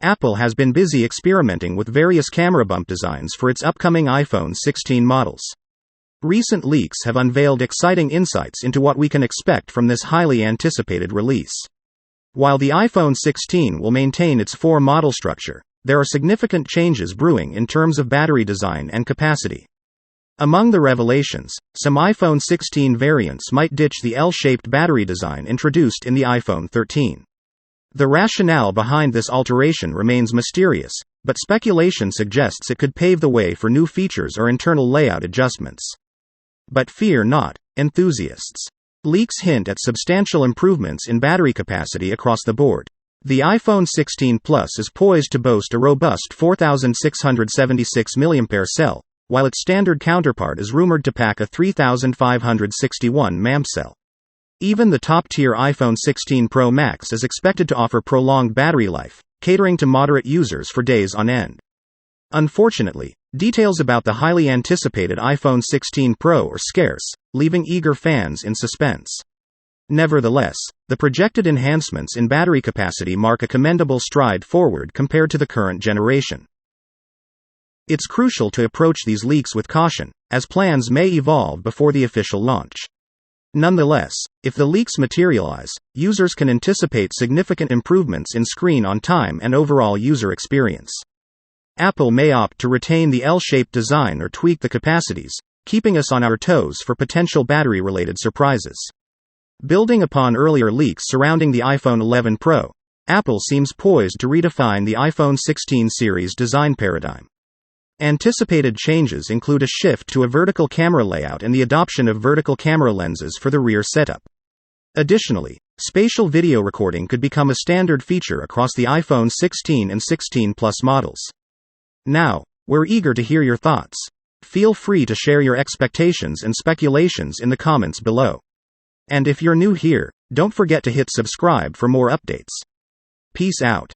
Apple has been busy experimenting with various camera bump designs for its upcoming iPhone 16 models. Recent leaks have unveiled exciting insights into what we can expect from this highly anticipated release. While the iPhone 16 will maintain its 4 model structure, there are significant changes brewing in terms of battery design and capacity. Among the revelations, some iPhone 16 variants might ditch the L-shaped battery design introduced in the iPhone 13. The rationale behind this alteration remains mysterious, but speculation suggests it could pave the way for new features or internal layout adjustments. But fear not, enthusiasts. Leaks hint at substantial improvements in battery capacity across the board. The iPhone 16 Plus is poised to boast a robust 4,676 mAh cell, while its standard counterpart is rumored to pack a 3,561 mAh cell. Even the top-tier iPhone 16 Pro Max is expected to offer prolonged battery life, catering to moderate users for days on end. Unfortunately, details about the highly anticipated iPhone 16 Pro are scarce, leaving eager fans in suspense. Nevertheless, the projected enhancements in battery capacity mark a commendable stride forward compared to the current generation. It's crucial to approach these leaks with caution, as plans may evolve before the official launch. Nonetheless, if the leaks materialize, users can anticipate significant improvements in screen-on-time and overall user experience. Apple may opt to retain the L-shaped design or tweak the capacities, keeping us on our toes for potential battery-related surprises. Building upon earlier leaks surrounding the iPhone 11 Pro, Apple seems poised to redefine the iPhone 16 series design paradigm. Anticipated changes include a shift to a vertical camera layout and the adoption of vertical camera lenses for the rear setup. Additionally, spatial video recording could become a standard feature across the iPhone 16 and 16 Plus models. Now, we're eager to hear your thoughts. Feel free to share your expectations and speculations in the comments below. And if you're new here, don't forget to hit subscribe for more updates. Peace out.